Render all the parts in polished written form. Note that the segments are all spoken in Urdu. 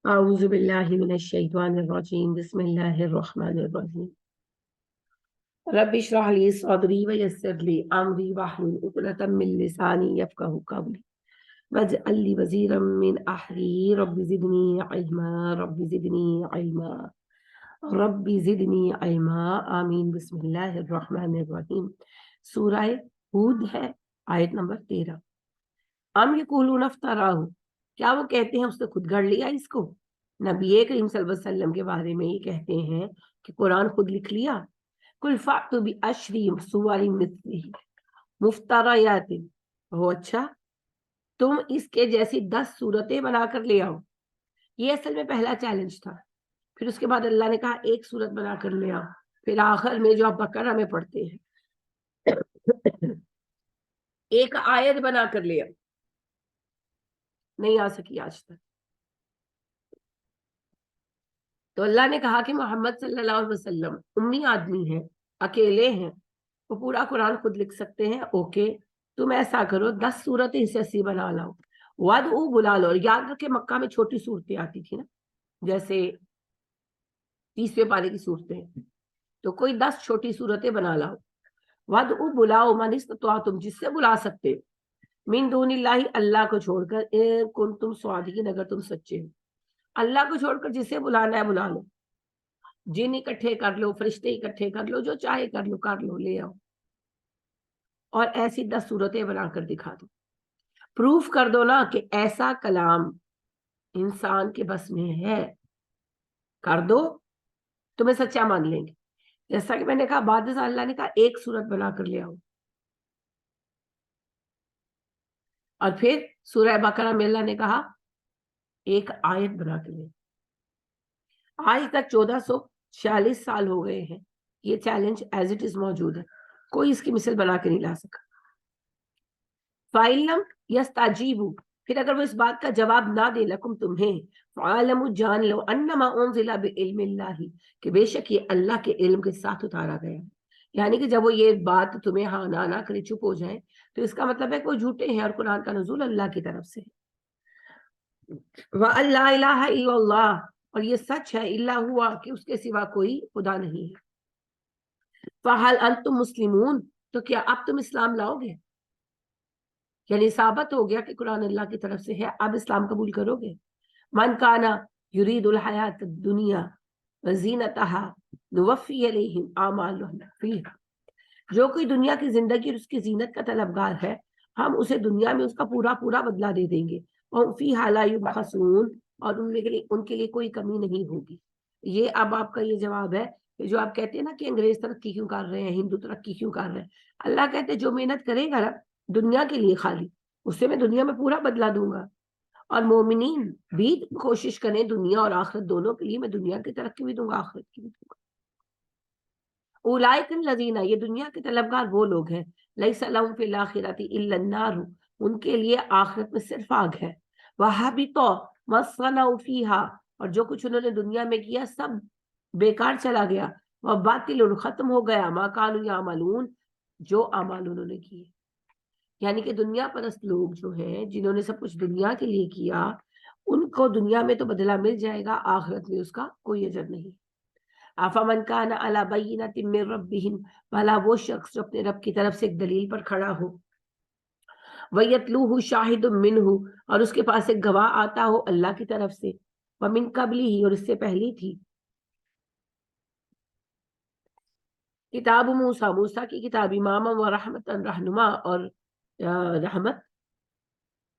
أعوذ بالله من الشيطان الرجيم بسم الله الرحمن الرحيم رب اشرح لي صدري ويسر لي أمري واحلل عقدة من لساني يفقهوا قولي واجعل لي وزيرا من أهلي رب زدني علما رب زدني علما رب زدني علما آمین بسم اللہ الرحمن الرحیم سورہ ہود ہے آیت نمبر 13 ام یقولون افتراہ کیا وہ کہتے ہیں اس نے خود گڑھ لیا اس کو نبی کریم صلی اللہ علیہ وسلم کے بارے میں یہ کہتے ہیں کہ قرآن خود لکھ لیا کل فأتوا بعشر سور مثلہ مفتریات ہو اچھا تم اس کے جیسی 10 صورتیں بنا کر لے آؤ. یہ اصل میں پہلا چیلنج تھا. پھر اس کے بعد اللہ نے کہا ایک صورت بنا کر لے آؤ. پھر آخر میں جو آپ بقرہ میں پڑھتے ہیں ایک آیت بنا کر لے آؤ. نہیں آ سکی آج تک. تو اللہ نے کہا کہ محمد صلی اللہ علیہ وسلم امی آدمی ہیں, اکیلے ہیں, وہ پورا قرآن خود لکھ سکتے ہیں. اوکے تم ایسا کرو 10 صورتیں اس سے بنا لاؤ. وَدْعُوا بلا لو. اور یاد رکھے مکہ میں چھوٹی صورتیں آتی تھی نا, جیسے 30ویں پارے کی صورتیں, تو کوئی 10 چھوٹی صورتیں بنا لاؤ. وَدْعُوا بلاؤ من استطعتم جس سے بلا سکتے, من دون اللہ اللہ کو چھوڑ کر, ان کنتم صادقین اگر تم سچے ہو. اللہ کو چھوڑ کر جسے بلانا ہے بلا لو. جن اکٹھے کر لو, فرشتے اکٹھے کر لو, جو چاہے کر لو لے آؤ. اور ایسی 10 صورتیں بنا کر دکھا دو. پروف کر دو نا کہ ایسا کلام انسان کے بس میں ہے. کر دو, تمہیں سچا مان لیں گے. جیسا کہ میں نے کہا بعد ازاں اللہ نے کہا ایک صورت بنا کر لے آؤ. اور پھر سورہ بقرہ میں اللہ نے کہا ایک آیت بنا کے لے. آج تک 1446 سال ہو گئے ہیں, یہ چیلنج ایز اٹ از موجود ہے, کوئی اس کی مثل بنا کے نہیں لا سکا. فَإِن لَّمْ يَسْتَجِيبُوا پھر اگر وہ اس بات کا جواب نہ دے لکم تمہیں, فَعَلَمُوا جان لو انما انزل بعلم اللہ کہ بے شک یہ اللہ کے علم کے ساتھ اتارا گیا. یعنی کہ جب وہ یہ بات تمہیں ہاں نہ کرے, چپ ہو جائیں, تو اس کا مطلب ہے کہ وہ جھوٹے ہیں اور قرآن کا نزول اللہ کی طرف سے. وَأَن لَّا إِلَٰهَ إِلَّا اللَّهُ اور یہ سچ ہے الا ہوا کہ اس کے سوا کوئی خدا نہیں ہے. فَهَلْ أَنْتُمْ مُسْلِمُونَ تو کیا اب تم اسلام لاؤ گے؟ یعنی ثابت ہو گیا کہ قرآن اللہ کی طرف سے ہے, اب اسلام قبول کرو گے. من کانا یرید الحیات الدنیا وزینتها نوفی الیہم اعمالہم فیہا جو کوئی دنیا کی زندگی اور اس کی زینت کا طلبگار ہے, ہم اسے دنیا میں اس کا پورا بدلہ دے دیں گے. اور فیہا لا یبخسون اور ان کے لیے کوئی کمی نہیں ہوگی. یہ اب آپ کا یہ جواب ہے کہ جو آپ کہتے ہیں نا کہ انگریز ترقی کیوں کر رہے ہیں, ہندو ترقی کیوں کر رہے ہیں. اللہ کہتے ہیں جو محنت کرے گا نا دنیا کے لیے خالی, اس سے میں دنیا میں پورا بدلہ دوں گا. اور مومنین بھی کوشش کریں دنیا اور آخرت دونوں کے لیے, میں دنیا کی ترقی بھی دوں گا آخرت کی بھی دوں گا. اولئک الذین یہ دنیا کے طلبگار وہ لوگ ہیں, لیس لہم فی الاخرۃ الا النار ان کے لیے آخرت میں صرف آگ ہے. وحبط ما صنعوا فیہا اور جو کچھ انہوں نے دنیا میں کیا سب بیکار چلا گیا. وباطل ختم ہو گیا ما کانوا یعملون جو اعمال انہوں نے کیے. یعنی کہ دنیا پرست لوگ جو ہیں جنہوں نے سب کچھ دنیا کے لیے کیا, ان کو دنیا میں تو بدلہ مل جائے گا, آخرت میں اس کا کوئی اجر نہیں. افمن کان علی بینۃ من ربہ بھلا وہ شخص جو اپنے رب کی طرف سے ایک دلیل پر کھڑا ہو, ویتلوہ شاہد منہ اور اس کے پاس ایک گواہ آتا ہو اللہ کی طرف سے, ومن قبلہ اور اس سے پہلی تھی کتاب موسیٰ موسیٰ کی کتاب اماما و رحمتا رہنما اور رحمت.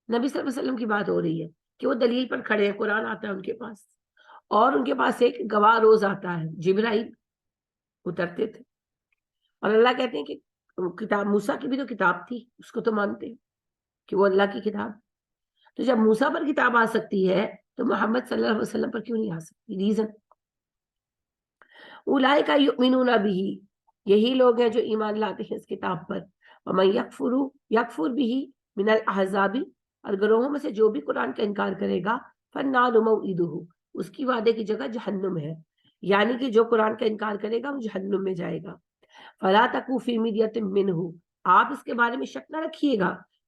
نبی صلی اللہ علیہ وسلم کی بات ہو رہی ہے کہ وہ دلیل پر کھڑے ہیں, قرآن آتا ہے ان کے پاس, اور ان کے پاس ایک گواہ روز آتا ہے, جبرائیل اترتے تھے. اور اللہ کہتے ہیں کہ کتاب موسیٰ کی بھی تو کتاب تھی, اس کو تو مانتے ہیں کہ وہ اللہ کی کتاب. تو جب موسیٰ پر کتاب آ سکتی ہے تو محمد صلی اللہ علیہ وسلم پر کیوں نہیں آ سکتی؟ ریزن اولئک یؤمنون بہ یہی لوگ ہیں جو ایمان لاتے ہیں اس کتاب پر. ومن یکفر بہ من الاحزاب اور گروہوں میں سے جو بھی قرآن کا انکار کرے گا, فالنار موعدہ اس کی وعدے کی جگہ جہنم ہے. یعنی کہ جو قرآن کا انکار کرے گا وہ جہنم میں جائے گا. فلا تکوا فی مريۃ منہ آپ اس کے بارے میں شک نہ رکھیے گا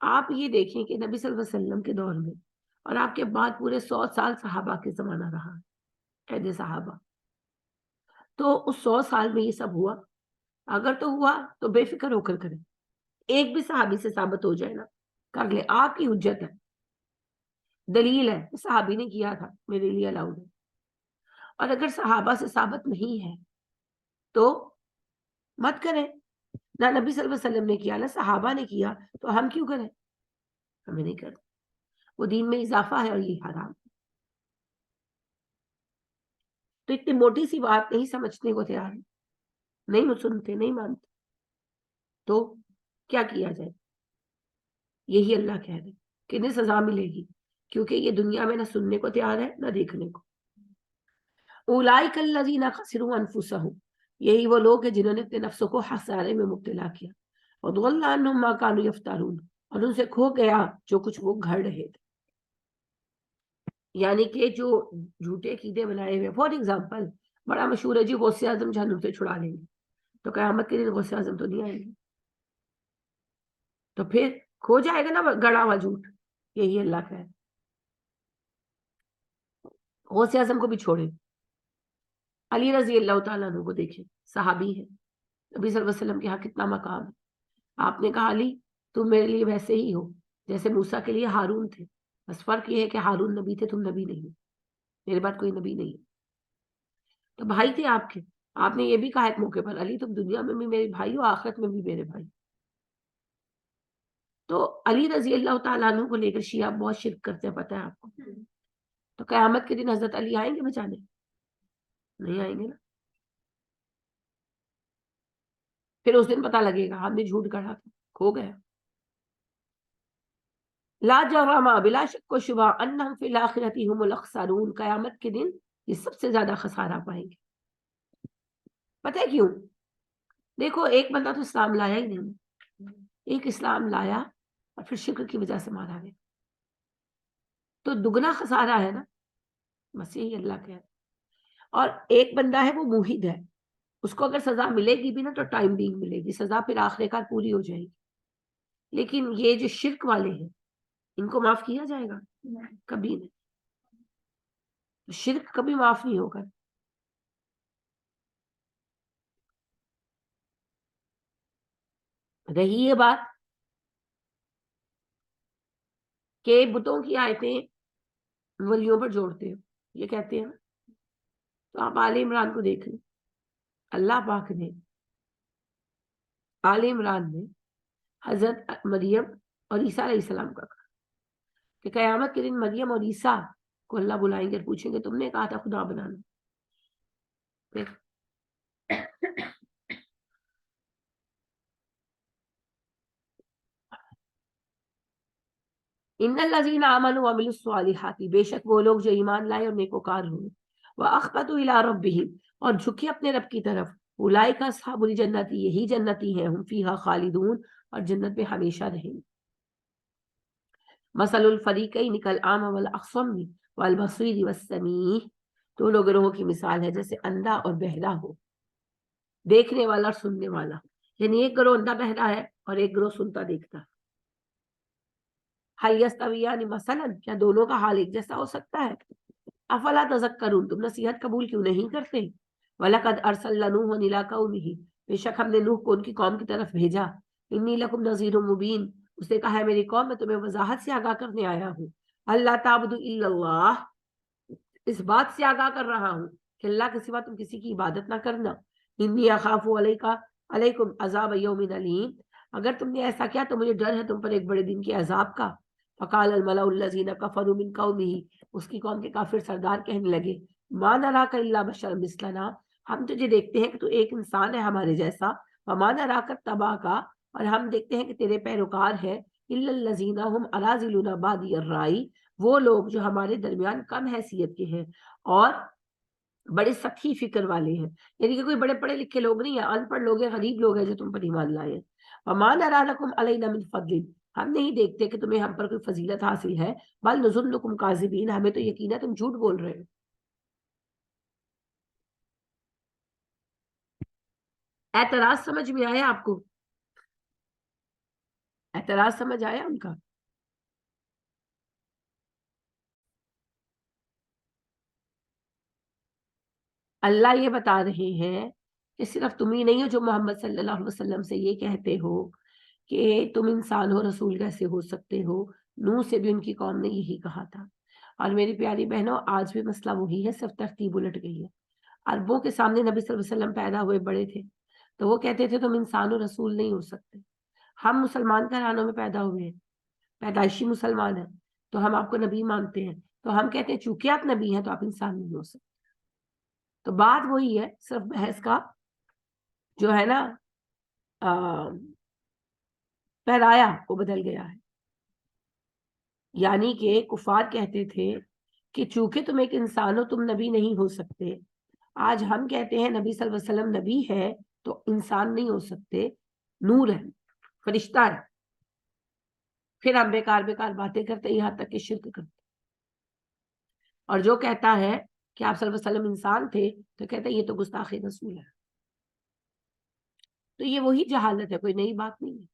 آپ یہ دیکھیں کہ نبی صلی اللہ علیہ وسلم کے دور میں اور آپ کے بعد پورے 100 سال صحابہ کے زمانہ رہا، قید صحابہ، تو اس 100 سال میں یہ سب ہوا؟ اگر تو ہوا تو بے فکر ہو کر کریں، ایک بھی صحابی سے ثابت ہو جائے نا، کر لے، آپ کی حجت ہے، دلیل ہے، صحابی نے کیا تھا، میرے لیے الاؤڈ ہے۔ اور اگر صحابہ سے ثابت نہیں ہے تو مت کریں، نہ نبی صلی اللہ علیہ وسلم نے کیا نہ صحابہ نے کیا، تو ہم کیوں کریں؟ ہمیں نہیں کرنا، وہ دین میں اضافہ ہے اور یہ حرام۔ تو اتنی موٹی سی بات نہیں سمجھنے کو تیار، نہیں سنتے، نہیں مانتے، تو کیا کیا جائے؟ یہی اللہ کہہ رہے کہ انہیں سزا ملے گی، کیونکہ یہ دنیا میں نہ سننے کو تیار ہے نہ دیکھنے کو۔ اولئک الذین خسروا انفسهم، یہی وہ لوگ ہیں جنہوں نے اپنے نفسوں کو خسارے میں مبتلا کیا، وضل عنہم ما کانوا یفترون، اور ان سے کھو گیا جو کچھ وہ گھڑ رہے تھے، یعنی کہ جو جھوٹے عقیدے بنائے ہوئے۔ فار ایگزامپل بڑا مشہور ہے جی غوث اعظم جہنم سے چھڑا لیں گے، تو قیامت کے دن غوث اعظم تو نہیں آئیں گے، تو پھر کھو جائے گا نا گڑا ہوا جھوٹ۔ یہی اللہ کا ہے، غوث اعظم کو بھی چھوڑے، علی رضی اللہ تعالیٰ عنہ کو دیکھیں، صحابی ہے، نبی صلی اللہ علیہ وسلم کے ہاں کتنا مقام ہے۔ آپ نے کہا علی تم میرے لیے ویسے ہی ہو جیسے موسیٰ کے لیے ہارون تھے، بس فرق یہ ہے کہ ہارون نبی تھے، تم نبی نہیں، میرے بعد کوئی نبی نہیں۔ تو بھائی تھے آپ کے، آپ نے یہ بھی کہا ایک موقع پر علی تم دنیا میں بھی میرے بھائی ہو، آخرت میں بھی میرے بھائی۔ تو علی رضی اللہ تعالیٰ عنہ کو لے کر شیعہ بہت شرک کرتے ہیں، پتہ ہے آپ کو؟ تو قیامت کے دن حضرت علی آئیں گے بچانے؟ نہیں آئیں گے نا، پھر اس دن پتہ لگے گا ہم نے جھوٹ گڑھا تھا، کھو گیا۔ لا جرم، بلا شک و شبہ، انہم فی الاخرۃ هم الاخسرون، قیامت کے دن یہ سب سے زیادہ خسارہ پائیں گے۔ پتہ ہے کیوں؟ دیکھو ایک بندہ تو اسلام لایا ہی نہیں، ایک اسلام لایا اور پھر شرک کی وجہ سے مارا گیا، تو دگنا خسارہ ہے نا، بس یہی اللہ کہہ رہا ہے۔ اور ایک بندہ ہے وہ موحد ہے، اس کو اگر سزا ملے گی بھی نا تو ٹائم بینگ ملے گی، سزا پھر آخر کار پوری ہو جائے گی۔ لیکن یہ جو شرک والے ہیں ان کو معاف کیا جائے گا؟ کبھی نہیں، شرک کبھی معاف نہیں ہوگا۔ رہی یہ بات کہ بتوں کی آیتیں ولیوں پر جوڑتے ہیں، یہ کہتے ہیں، تو آپ آل عمران کو دیکھ لیں، اللہ پاک نے آل عمران میں حضرت مریم اور عیسیٰ علیہ السلام کا کہا کہ قیامت کے دن مریم اور عیسیٰ کو اللہ بلائیں گے اور پوچھیں گے تم نے کہا تھا خدا بنانا، ان الذین آمنوا وعملوا الصالحات، بے شک وہ لوگ جو ایمان لائے اور نیکوکار ہوئے، واخبتوا الی ربہم، اور جھکے اپنے رب کی طرف، اولئک اصحاب الجنت، یہی جنتی ہیں، ہم فیہا خالدون، اور جنت میں ہمیشہ رہیں گے۔ مثل الفریقین کالأعمی والاصم والبصیر والسمیع، دونوں گروہوں کی مثال ہے جیسے اندھا اور بہرا ہو، دیکھنے والا اور سننے والا، یعنی ایک گروہ اندھا بہرا ہے اور ایک گروہ سنتا دیکھتا ہے۔ حل یستویان مثلا، کیا دونوں کا حال ایک جیسا ہو سکتا ہے؟ افلا تذکرون، تم نصیحت قبول کیوں نہیں کرتے؟ وَلَقَدْ أَرْسَلْنَا نُوحًا إِلَىٰ قَوْمِهِ، بے شک ہم نے نوح کو ان کی قوم کی طرف بھیجا، انی لکم نذیر مبین، اس نے کہا ہے میری قوم میں تمہیں وضاحت سے آگاہ کرنے آیا ہوں، اللہ تعبدوا الا اللہ، اس بات سے آگاہ کر رہا ہوں کہ اللہ کے سوا تم کسی کی عبادت نہ کرنا، انی اخاف علیکم عذاب یوم علیم، اگر تم نے ایسا کیا تو مجھے ڈر ہے تم پر ایک بڑے دن کے عذاب کا۔ فقال الملأ الذین کفروا من قومه، اس کی قوم کے کافر سردار کہنے لگے، ما نراک الا بشرا مثلنا، ہم تجھے دیکھتے ہیں کہ تو ایک انسان ہے ہمارے جیسا، وما نراک اتبعک، اور ہم دیکھتے ہیں کہ تیرے پیروکار ہیں، الا الذین هم اراذلنا بادی الرأی، وہ لوگ جو ہمارے درمیان کم حیثیت کے ہیں اور بڑے سطحی فکر والے ہیں، یعنی کہ کوئی بڑے پڑھے لکھے لوگ نہیں ہیں، ان پڑھ لوگ ہیں، غریب لوگ ہیں جو تم پر ایمان لائے ہیں۔ وما نرى لكم علينا من فضل، ہم نہیں دیکھتے کہ تمہیں ہم پر کوئی فضیلت حاصل ہے، بل نظنكم كاذبین، ہمیں تو یقین ہے تم جھوٹ بول رہے ہو۔ اعتراض سمجھ میں آیا آپ کو؟ اعتراض سمجھ آیا ان کا؟ اللہ یہ بتا رہے ہیں کہ صرف تم ہی نہیں ہو جو محمد صلی اللہ علیہ وسلم سے یہ کہتے ہو کہ تم انسان ہو، رسول کیسے ہو سکتے ہو؟ نوح سے بھی ان کی قوم نے یہی کہا تھا. اور میری پیاری بہنوں، آج بھی مسئلہ وہی ہے، صرف ترتیب الٹ گئی ہے. عربوں کے سامنے نبی صلی اللہ علیہ وسلم پیدا ہوئے بڑے تھے تو وہ کہتے تھے تم انسان و رسول نہیں ہو سکتے. ہم مسلمان گھرانوں میں پیدا ہوئے ہیں، پیدائشی مسلمان ہیں، تو ہم آپ کو نبی مانتے ہیں، تو ہم کہتے ہیں چونکہ آپ نبی ہیں تو آپ انسان نہیں ہو سکتے. تو بات وہی ہے، صرف بحث کا جو ہے نا پیرایا وہ بدل گیا ہے. یعنی کہ کفار کہتے تھے کہ چونکہ تم ایک انسان ہو تم نبی نہیں ہو سکتے. آج ہم کہتے ہیں نبی صلی اللہ علیہ وسلم نبی ہے تو انسان نہیں ہو سکتے، نور ہے، فرشتہ ہے. پھر ہم بیکار بیکار باتیں کرتے ہیں، یہاں تک کہ شرک کرتے. اور جو کہتا ہے کہ آپ صلی اللہ علیہ وسلم انسان تھے تو کہتا ہے یہ تو گستاخ رسول ہے. تو یہ وہی جہالت ہے، کوئی نئی بات نہیں ہے.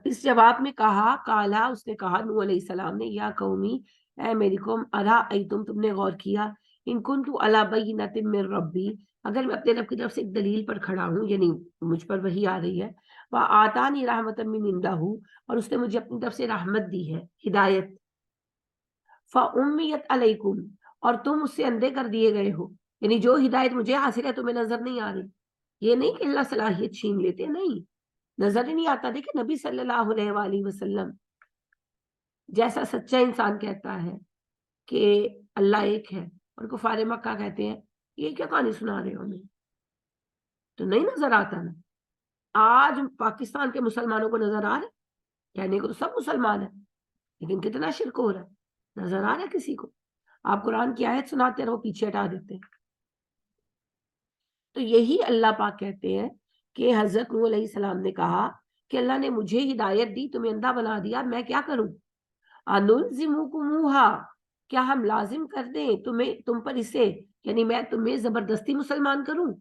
اس جواب میں کہا کالا، اس نے کہا نوح علیہ السلام نے، یا قومی، اے میری قوم، ارا تم نے غور کیا، ان کنت علی بینۃ من ربی، اگر میں اپنے رب کی طرف سے ایک دلیل پر کھڑا ہوں، یعنی مجھ پر وحی آ رہی ہے، وآتانی رحمۃ من عندہ، اور اس نے مجھے اپنی طرف سے رحمت دی ہے، ہدایت، فامیت علیکم، اور تم اس سے اندھے کر دیے گئے ہو. یعنی جو ہدایت مجھے حاصل ہے تمہیں نظر نہیں آ رہی. یہ نہیں کہ اللہ صلاحیت چھین لیتے، نہیں، نظر ہی نہیں آتا. دیکھیں نبی صلی اللہ علیہ وآلہ وسلم جیسا سچا انسان کہتا ہے کہ اللہ ایک ہے، اور کفار مکہ کہتے ہیں یہ کیا کہانی سنا رہے ہو ہمیں، تو نہیں نظر آتا نا. آج پاکستان کے مسلمانوں کو نظر آ رہا ہے، کہنے کو تو سب مسلمان ہیں لیکن کتنا شرک ہو رہا ہے، نظر آ رہا ہے کسی کو؟ آپ قرآن کی آیت سناتے رہو، پیچھے ہٹا دیتے ہیں. تو یہی اللہ پاک کہتے ہیں کہ حضرت نوح علیہ السلام نے کہا کہ اللہ نے مجھے ہدایت دی، تمہیں اندھا بنا دیا، میں کیا کروں؟ انلزمکموہا، کیا ہم لازم کر دیں تم پر اسے، یعنی میں تمہیں زبردستی مسلمان کروں؟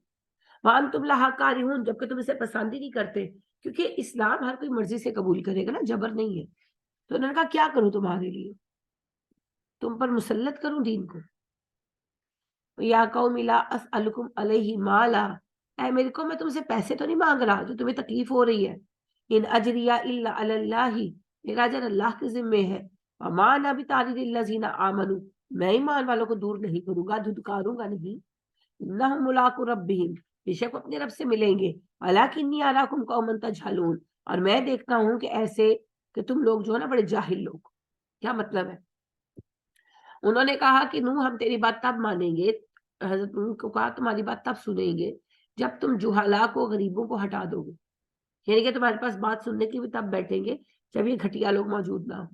وانتم لہا کارہون، جبکہ تم اسے پسند ہی نہیں کرتے. کیونکہ اسلام ہر کوئی مرضی سے قبول کرے گا نا، جبر نہیں ہے. تو انہوں نے کہا کیا کروں تمہارے لیے، تم پر مسلط کروں دین کو. یا قوم لا اسألکم علیہ مالا، اے میری قوم میں تم سے پیسے تو نہیں مانگ رہا جو تمہیں تکلیف ہو رہی ہے. ان اجریہ الا علی اللہ، میرا اجر اللہ کے ذمے ہے. وما انا بطارد الذین آمنوا، میں ایمان والوں کو دور نہیں کروں گا، دھتکاروں گا نہیں. انہم ملاقو ربہم، بے شک اپنے رب سے ملیں گے. ولکنی اراکم قوما تجہلون، اور میں دیکھتا ہوں کہ ایسے کہ تم لوگ جو ہے نا بڑے جاہل لوگ. کیا مطلب ہے؟ انہوں نے کہا کہ نوح ہم تیری بات تب مانیں گے، حضرت نوح کو کہا تمہاری بات تب سنیں گے جب تم جہالا کو، غریبوں کو ہٹا دو گے. یعنی کہ تمہارے پاس بات سننے کے بھی تب بیٹھیں گے جب یہ گھٹیا لوگ موجود نہ ہو.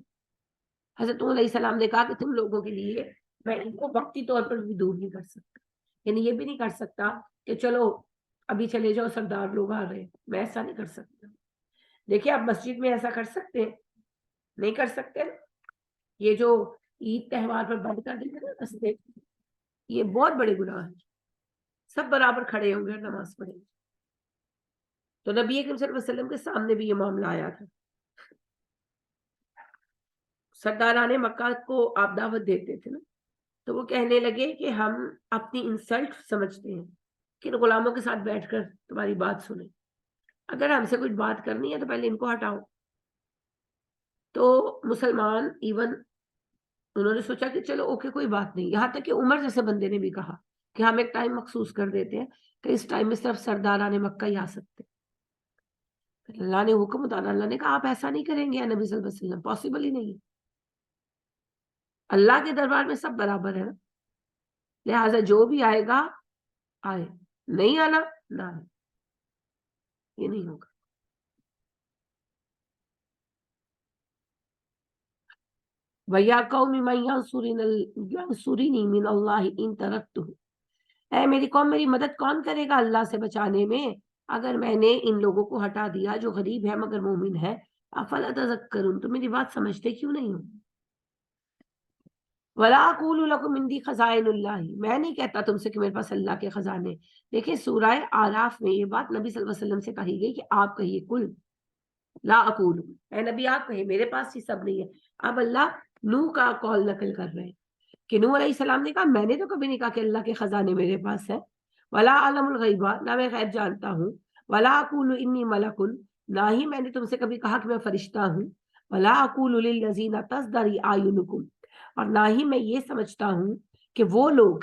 حضرت نوح علیہ السلام نے کہا کہ تم لوگوں کے لیے میں ان کو وقتی طور پر بھی دور نہیں کر سکتا. یعنی یہ بھی نہیں کر سکتا کہ چلو ابھی چلے جاؤ، سردار لوگ آ رہے ہیں، میں ایسا نہیں کر سکتا. دیکھیں آپ مسجد میں ایسا کر سکتے ہیں؟ نہیں کر سکتے. یہ جو عید تہوار پر بند کر دیتے نا رستے، یہ بہت بڑے گناہ ہیں. سب برابر کھڑے ہوں گے اور نماز پڑھیں گے. تو نبی اکرم صلی اللہ علیہ وسلم کے سامنے بھی یہ معاملہ آیا تھا. سرداران مکہ کو آپ دعوت دیتے تھے نا، تو وہ کہنے لگے کہ ہم اپنی انسلٹ سمجھتے ہیں کہ غلاموں کے ساتھ بیٹھ کر تمہاری بات سنیں، اگر ہم سے کچھ بات کرنی ہے تو پہلے ان کو ہٹاؤ. تو مسلمان ایون انہوں نے سوچا کہ چلو اوکے کوئی بات نہیں. یہاں تک کہ عمر جیسے بندے نے بھی کہا کہ ہم ایک ٹائم مخصوص کر دیتے ہیں کہ اس ٹائم میں صرف سرداران مکہ ہی آ سکتے. اللہ نے حکم اتارا، اللہ نے کہا آپ ایسا نہیں کریں گے یا نبی صلی اللہ علیہ وسلم، پاسبل ہی نہیں. اللہ کے دربار میں سب برابر ہے، لہٰذا جو بھی آئے گا آئے، نہیں آنا نہ آئے، یہ نہیں ہوگا. وَيَا قَوْمِ مَن يَنصُرُنِي مِنَ اللَّهِ إِن تَرَكْتُهُ، اے میری قوم میری مدد کون کرے گا اللہ سے بچانے میں اگر میں نے ان لوگوں کو ہٹا دیا جو غریب ہے مگر مومن ہے. افلا تذکرون، تو میری بات سمجھتے کیوں نہیں ہو؟ ولا اقول لکم عندی خزائن اللہ، میں نہیں کہتا تم سے کہ میرے پاس اللہ کے خزانے۔ دیکھیں سورہ آراف میں یہ بات نبی صلی اللہ علیہ وسلم سے کہی گئی کہ آپ کہیے کل لا اقول، اے نبی آپ کہیں میرے پاس یہ سب نہیں ہے۔ اب اللہ نوح کا قول نقل کر رہے ہیں کہ نوح علیہ السلام نے کہا میں نے تو کبھی نہیں کہا کہ اللہ کے خزانے میرے پاس ہے، ولا عالم الغیبہ، نہ میں غیب جانتا ہوں، ولا اقول انی ملک، نہ ہی میں نے تم سے کبھی کہا کہ میں فرشتہ ہوں، ولا اقول للذین تزدری اعینکم، اور نہ ہی میں یہ سمجھتا ہوں کہ وہ لوگ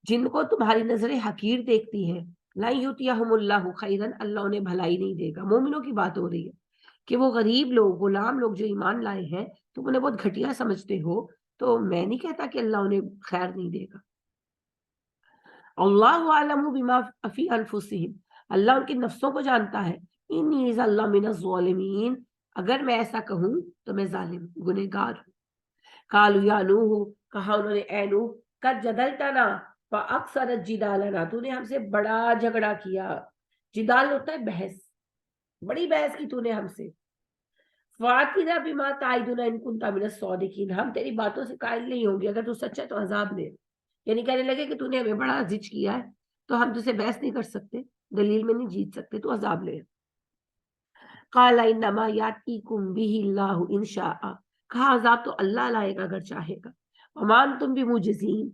جن کو تمہاری نظریں حقیر دیکھتی ہیں، لن یؤتیہم اللہ خیرا، اللہ انہیں بھلائی نہیں دے گا۔ مومنوں کی بات ہو رہی ہے کہ وہ غریب لوگ، غلام لوگ جو ایمان لائے ہیں تم انہیں بہت گھٹیا سمجھتے ہو، تو میں نہیں کہتا کہ اللہ انہیں خیر نہیں دے گا۔ اللہ عالم بما فی انفسہم، اللہ ان کے نفسوں کو جانتا ہے۔ انی اذا لمن الظالمین، اگر میں ایسا کہوں تو میں ظالم گنہگار ہوں۔ قالوا یا نوح، کہا انہوں نے اے نوح، قد جدلتنا فاکثرت جدالنا، تو نے ہم سے بڑا جھگڑا کیا۔ جدال ہوتا ہے بحث، بڑی بحث کی تو نے ہم سے۔ فاتنا بما تعدنا ان کنت من الصادقین، ہم تیری باتوں سے قائل نہیں ہوں گے، اگر تو سچا ہے تو عذاب دے۔ یعنی کہنے لگے کہ تو نے ہمیں بڑا زج کیا ہے تو ہم تجھے بحث نہیں کر سکتے، دلیل میں نہیں جیت سکتے، تو عذاب لے۔ قال انما یاتیکم بہ اللہ ان شاء، کہا عذاب تو اللہ لائے گا اگر چاہے گا۔ وما انتم بمعجزین،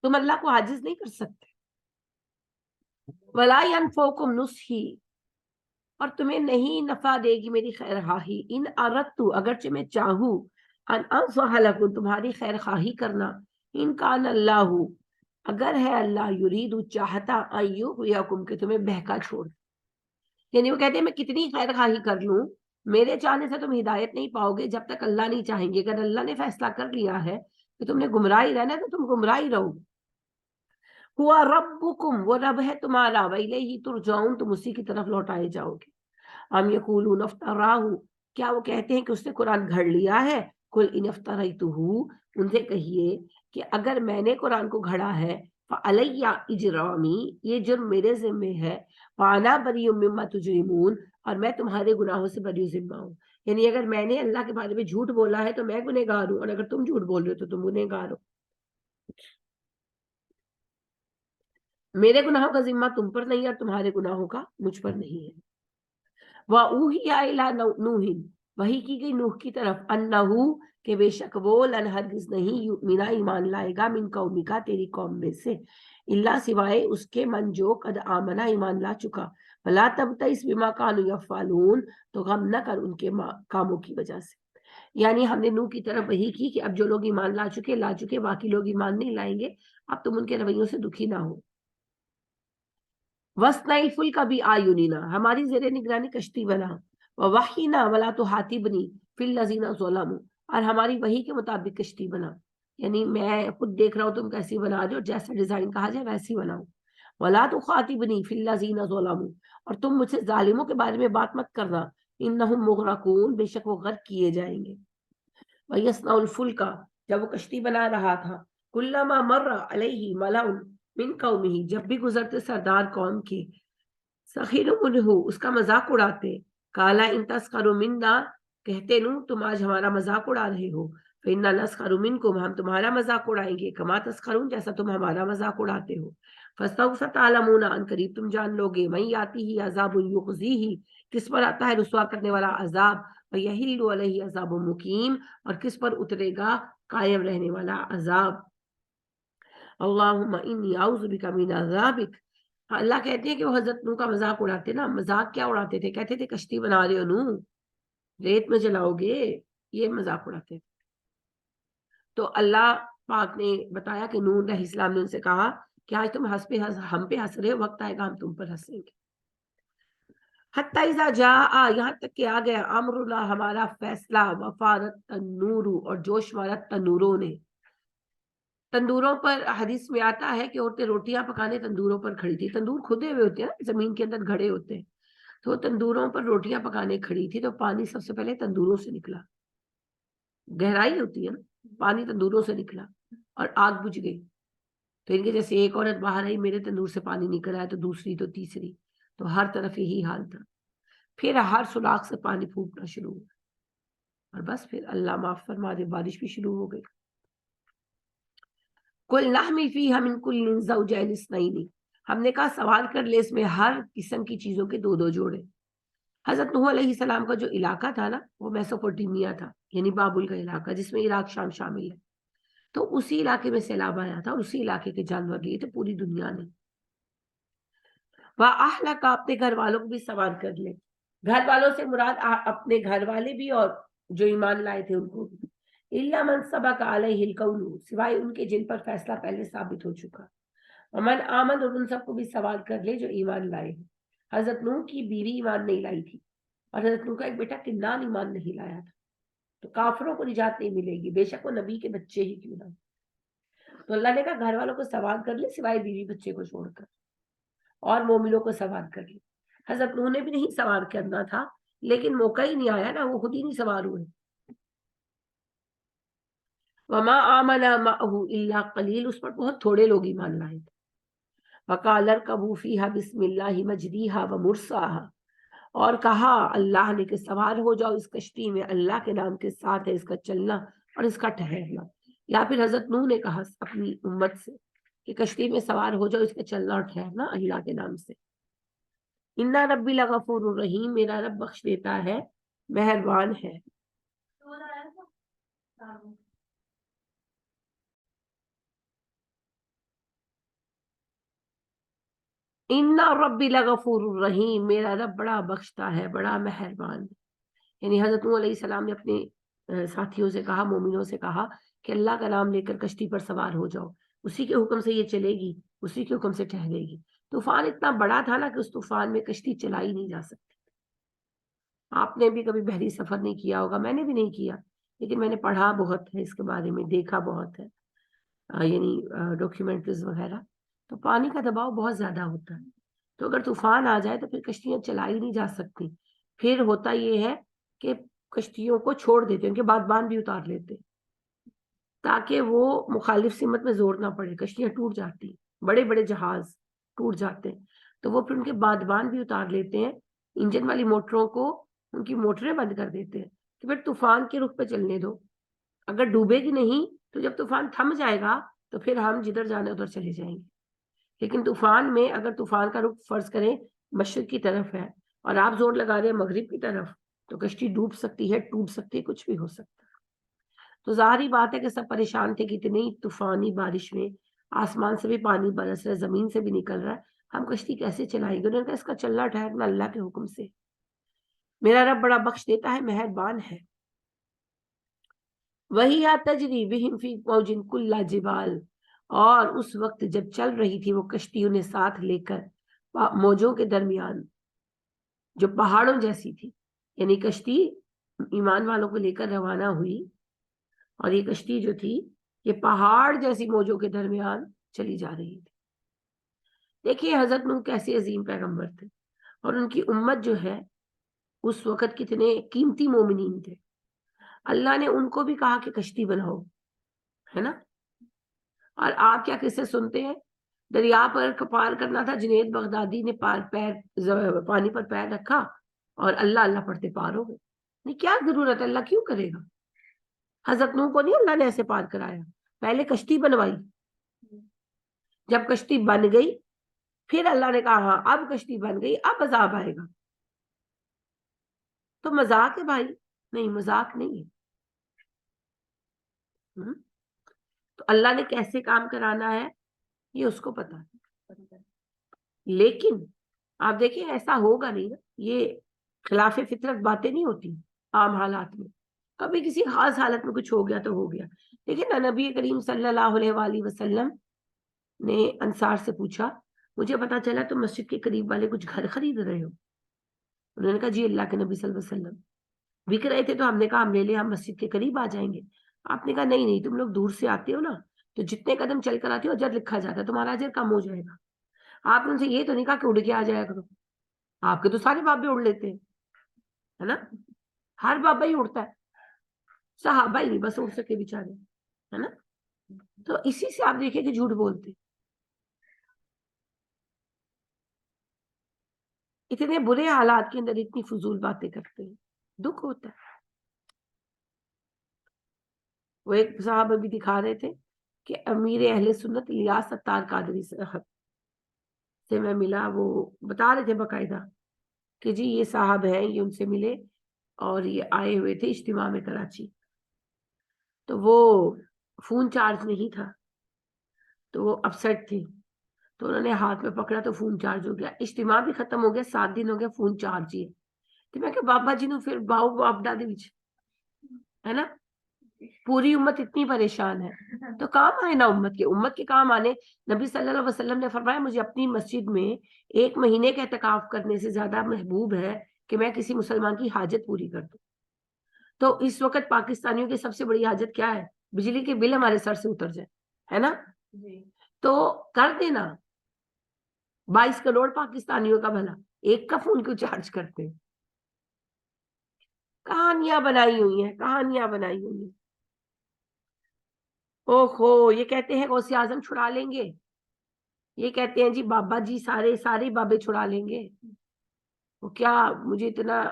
تم اللہ کو عاجز نہیں کر سکتے۔ ولا ینفعکم نصحی، اور تمہیں نہیں نفع دے گی میری خیر خواہی، ان اردت، اگرچہ میں چاہوں، ان انصح لکم، تمہاری خیر خواہی کرنا، ان کان اللہ، اگر ہے اللہ، یرید، چاہتا، ان یغویکم، کہ تمہیں بہکا چھوڑ۔ یعنی وہ کہتے ہیں میں کتنی خیر خواہی کر لوں، میرے چاہنے سے تم ہدایت نہیں پاؤ گے جب تک اللہ نہیں چاہیں گے۔ اگر اللہ نے فیصلہ کر لیا ہے کہ تم نے گمراہی رہنا ہے تو تم گمراہی رہو۔ ہوا ربکم، وہ رب ہے تمہارا، وإلیہ ترجعون، تم اسی کی طرف لوٹائے جاؤ گے۔ ام یقولون افتراہ، کیا وہ کہتے ہیں کہ اس نے قرآن گھڑ لیا ہے؟ قل ان افتریتہ، ان سے کہیے کہ اگر میں نے قرآن کو گھڑا ہے، فعلی اجرامی، یہ جرم میرے ذمہ ہے، وانا بری مما تجرمون، اور میں تمہارے گناہوں سے بری ذمہ ہوں۔ یعنی اگر میں نے اللہ کے بارے میں جھوٹ بولا ہے تو میں گنہگار ہوں، اور اگر تم جھوٹ بول رہے ہو تو تم گنہگار ہو۔ میرے گناہوں کا ذمہ تم پر نہیں ہے اور تمہارے گناہوں کا مجھ پر نہیں ہے۔ وَأُوحِيَ إِلَىٰ نُوحٍ، وحی کی گئی نوح کی طرف، انہو، کہ بے شک وہ، لن ہرگز نہیں، یؤمنا ایمان لائے گا، من قومکا، تیری قوم میں سے، اللہ سوائے اس کے من جو قد آمنا ایمان لا چکا، ولا تبتئس بما كانوا يفعلون، تو غم نہ کر ان کے کاموں کی وجہ سے۔ یعنی ہم نے نوح کی طرف وحی کی کہ اب جو لوگ ایمان لا چکے باقی لوگ ایمان نہیں لائیں گے، اب تم ان کے رویوں سے دکھی نہ ہو۔ وَاصْنَعِ الْفُلْكَ بِأَعْيُنِنَا، ہماری زیر نگرانی کشتی بنا، وَوَحْيِنَا وَلَا تُحَاطِبْنِي فِي الَّذِينَ ظَلَمُوا، اور ہماری وحی کے مطابق کشتی بنا، یعنی میں خود دیکھ رہا ہوں تم کیسی بنا رہے ہو، جیسا ڈیزائن کہا جائے ویسی بناؤ۔ وَلَا تُخَاطِبْنِي فِي الَّذِينَ ظَلَمُوا، اور تم مجھ سے ظالموں کے بارے میں بات مت کرنا، إِنَّهُمْ مُغْرَقُونَ، بے شک وہ غرق کیے جائیں گے۔ وَيَصْنَعُ الْفُلْكَ، جب وہ کشتی بنا رہا تھا، كُلَّمَا مَرَّ عَلَيْهِ مَلَأٌ مِّن قَوْمِهِ، جب بھی گزرتے سردار قوم کے، سخیروا منہ، اس کا مذاق اڑاتے، کالا ان تسخروا منا، کہتے نو تم آج ہمارا مذاق اڑا رہے ہو، فإنا نسخر منکم، ہم تمہارا مذاق اڑائیں گے، کما تسخرون، جیسا تم ہمارا مذاق اڑاتے ہو۔ فسوف تعلمون، ان قریب تم جان لوگے، من یاتیہ عذاب یخزیہ، کس پر آتا ہے رسوا کرنے والا عذاب، ویحل علیہ عذاب مقیم، اور کس پر اترے گا قائم رہنے والا عذاب۔ اللہم انی اعوذ بک من عذابک، اللہ کہتے ہیں کہ وہ حضرت نوح کا مذاق اڑاتے نا، مذاق کیا اڑاتے تھے؟ کہتے تھے کشتی بنا رہے ہو نوح، ریت میں جلاؤ گے، یہ مذاق اڑاتے تھے۔ تو اللہ پاک نے بتایا کہ نوح علیہ السلام نے ان سے کہا کہ آج تم ہم پہ ہنس رہے ہو، وقت آئے گا ہم تم پر ہنسیں گے۔ حتی اذا جاء، یہاں تک کہ آ گیا، امرنا، ہمارا فیصلہ، وفارت تنور، اور جوش مارا تنوروں نے۔ تندوروں پر حدیث میں آتا ہے کہ عورتیں روٹیاں پکانے تندوروں پر کھڑی تھی، تندور کھدے ہوئے ہوتے ہیں نا، زمین کے اندر گھڑے ہوتے ہیں، تو تندوروں پر روٹیاں پکانے کھڑی تھی، تو پانی سب سے پہلے تندوروں سے نکلا، گہرائی ہوتی ہے نا، پانی تندوروں سے نکلا اور آگ بجھ گئی۔ تو ان کے جیسے ایک عورت باہر آئی، میرے تندور سے پانی نکل آیا، تو دوسری، تو تیسری، تو ہر طرف یہی حال تھا۔ پھر ہر سوراخ سے پانی پھوٹنا شروع ہوا۔ اور بس پھر اللہ معاف فرما دے، بارش بھی شروع ہو گئی. کل نحمل فیہا من کل زوجین اثنین، ہم نے کہا سوال کر لے اس میں ہر قسم کی چیزوں کے دو دو جوڑے. حضرت نوح علیہ السلام کا جو علاقہ تھا نا وہ میسوپوٹیمیا تھا، یعنی بابل کا علاقہ جس میں عراق شام شامل ہے. تو اسی علاقے میں سیلاب آیا تھا اور اسی علاقے کے جانور لیے تھے پوری دنیا نے. وَأَهْلَكَ، اپنے گھر والوں کو بھی سوال کر لے. گھر والوں سے مراد اپنے گھر والے بھی اور جو ایمان لائے تھے ان کو بھی. إِلَّا مَنْ سَبَقَ عَلَيْهِ الْقَوْلُ، سوائے ان کے جن پر فیصلہ پہلے ثابت ہو چکا. ومن آمن، اور ان سب کو بھی سوال کر لے جو ایمان لائے ہیں. حضرت نوح کی بیوی ایمان نہیں لائی تھی اور حضرت نوح کا ایک بیٹا کنعان ایمان نہیں لایا تھا. تو کافروں کو نجات نہیں ملے گی بے شک وہ نبی کے بچے ہی کیوں نہ. تو اللہ نے کہا گھر والوں کو سوال کر لے سوائے بیوی بچے کو چھوڑ کر، اور مومنوں کو سوال کر لے. حضرت نوح نے بھی نہیں سوال کرنا تھا لیکن موقع ہی نہیں آیا نا، وہ خود ہی نہیں سوال ہوئے. وما آمن معه الا قلیل، اس پر بہت تھوڑے لوگ ایمان لائے تھے. وقال اركبوا فيها بسم الله مجريها ومرساها، اور کہا اللہ نے کہ سوار ہو جاؤ اس کشتی میں، اللہ کے نام کے ساتھ ہے اس کا چلنا اور اس کا ٹھہرنا. یا پھر حضرت نوح نے کہا اپنی امت سے کہ کشتی میں سوار ہو جاؤ اس کا چلنا اور ٹھہرنا اللہ کے نام سے. ان ربی لغفور الرحیم، میرا رب بخش دیتا ہے مہربان ہے. ان ربی لغفور الرحیم، میرا رب بڑا بخشتا ہے بڑا مہربان. یعنی حضرت نوح علیہ السلام نے اپنے ساتھیوں سے کہا، مومنوں سے کہا کہ اللہ کا نام لے کر کشتی پر سوار ہو جاؤ، اسی کے حکم سے یہ چلے گی، اسی کے حکم سے ٹھہرے گی. طوفان اتنا بڑا تھا نا کہ اس طوفان میں کشتی چلائی نہیں جا سکتی. آپ نے بھی کبھی بحری سفر نہیں کیا ہوگا، میں نے بھی نہیں کیا، لیکن میں نے پڑھا بہت ہے اس کے بارے میں، دیکھا بہت ہے، یعنی ڈاکیومنٹریز وغیرہ. تو پانی کا دباؤ بہت زیادہ ہوتا ہے، تو اگر طوفان آ جائے تو پھر کشتیاں چلائی نہیں جا سکتی. پھر ہوتا یہ ہے کہ کشتیوں کو چھوڑ دیتے، ان کے بادبان بھی اتار لیتے تاکہ وہ مخالف سمت میں زور نہ پڑے. کشتیاں ٹوٹ جاتی، بڑے بڑے جہاز ٹوٹ جاتے ہیں، تو وہ پھر ان کے بادبان بھی اتار لیتے ہیں، انجن والی موٹروں کو ان کی موٹریں بند کر دیتے ہیں کہ پھر طوفان کے رخ پہ چلنے دو، اگر ڈوبے گی نہیں تو جب طوفان تھم جائے گا تو پھر ہم جدھر جانے ادھر چلے جائیں گے. لیکن طوفان میں اگر طوفان کا رخ فرض کریں مشرق کی طرف ہے اور آپ زور لگا رہے ہیں مغرب کی طرف، تو کشتی ڈوب سکتی ہے، ٹوٹ سکتی ہے، کچھ بھی ہو سکتا ہے. تو ظاہری بات ہے کہ سب پریشان تھے کہ اتنی طوفانی بارش میں آسمان سے بھی پانی برس رہا ہے، زمین سے بھی نکل رہا ہے، ہم کشتی کیسے چلائیں گے. انہوں نے کہا اس کا چلنا ٹھہرنا اللہ کے حکم سے. میرا رب بڑا بخش دیتا ہے مہربان ہے. وہی تجری بہم فی موج کل جبال، اور اس وقت جب چل رہی تھی وہ کشتی انہیں ساتھ لے کر موجوں کے درمیان جو پہاڑوں جیسی تھی. یعنی کشتی ایمان والوں کو لے کر روانہ ہوئی اور یہ کشتی جو تھی یہ پہاڑ جیسی موجوں کے درمیان چلی جا رہی تھی. دیکھیے حضرت نوح کیسے عظیم پیغمبر تھے اور ان کی امت جو ہے اس وقت کتنے قیمتی مومنین تھے. اللہ نے ان کو بھی کہا کہ کشتی بناؤ، ہے نا. اور آپ کیا قصے سنتے ہیں، دریا پر پار کرنا تھا، جنید بغدادی نے پانی پر پیر رکھا اور اللہ اللہ پڑھتے پار ہو گئے. نہیں کیا ضرورت ہے، اللہ کیوں کرے گا. حضرت نوح کو نہیں اللہ نے ایسے پار کرایا، پہلے کشتی بنوائی، جب کشتی بن گئی پھر اللہ نے کہا ہاں اب کشتی بن گئی اب عذاب آئے گا. تو مذاق ہے بھائی، نہیں مذاق نہیں ہے. تو اللہ نے کیسے کام کرانا ہے یہ اس کو پتا ہے. لیکن آپ دیکھیں ایسا ہوگا نہیں نا، یہ خلاف فطرت باتیں نہیں ہوتی عام حالات میں. کبھی کسی خاص حالت میں کچھ ہو گیا تو ہو گیا. لیکن نبی کریم صلی اللہ علیہ وآلہ وسلم نے انصار سے پوچھا مجھے پتا چلا تم مسجد کے قریب والے کچھ گھر خرید رہے ہو. انہوں نے کہا جی اللہ کے نبی صلی اللہ علیہ وسلم بک رہے تھے. تو ہم نے کہا ہم لے لیں، ہم مسجد کے قریب آ جائیں گے. آپ نے کہا نہیں نہیں، تم لوگ دور سے آتے ہو نا تو جتنے قدم چل کر آتے ہو اجر لکھا جاتا ہے، تمہارا اجر کم ہو جائے گا. آپ نے ان سے یہ تو نہیں کہا کہ اڑ کے آ جایا کرو، آپ کے تو سارے بابے اڑ لیتے ہیں، ہے نا. ہر بابا ہی اڑتا ہے، صحابہ ہی نہیں بس اڑ سکے بیچارے، ہے نا. تو اسی سے آپ دیکھیں کہ جھوٹ بولتے، اتنے برے حالات کے اندر اتنی فضول باتیں کرتے ہیں، دکھ ہوتا ہے. وہ ایک صاحب بھی دکھا رہے تھے کہ امیر اہل سنت الیاس ستار قادری صاحب سے میں ملا، وہ بتا رہے تھے باقاعدہ کہ جی یہ صاحب ہیں، یہ ان سے ملے اور یہ آئے ہوئے تھے اجتماع میں کراچی، تو وہ فون چارج نہیں تھا تو وہ اپسیٹ تھے، تو انہوں نے ہاتھ میں پکڑا تو فون چارج ہو گیا، اجتماع بھی ختم ہو گیا، 7 دن ہو گیا، فون چارج ہی ہے۔ تو میں کہ بابا جی نو پھر باؤ باپ دادے وچ ہے نا، پوری امت اتنی پریشان ہے تو کام آئے نا امت کے کام آنے۔ نبی صلی اللہ علیہ وسلم نے فرمایا مجھے اپنی مسجد میں 1 مہینے کا اعتکاف کرنے سے زیادہ محبوب ہے کہ میں کسی مسلمان کی حاجت پوری کر دوں۔ تو اس وقت پاکستانیوں کی سب سے بڑی حاجت کیا ہے؟ بجلی کے بل ہمارے سر سے اتر جائے، ہے نا، تو کر دینا۔ 22 کروڑ پاکستانیوں کا بھلا، ایک کا فون کیوں چارج کرتے ہیں؟ کہانیاں بنائی ہوئی ہیں، کہانیاں بنائی ہوئی ہیں۔ اوہو، یہ کہتے ہیں غوث اعظم چھڑا لیں گے، یہ کہتے ہیں جی بابا جی سارے بابے چھڑا لیں گے۔ وہ کیا، مجھے اتنا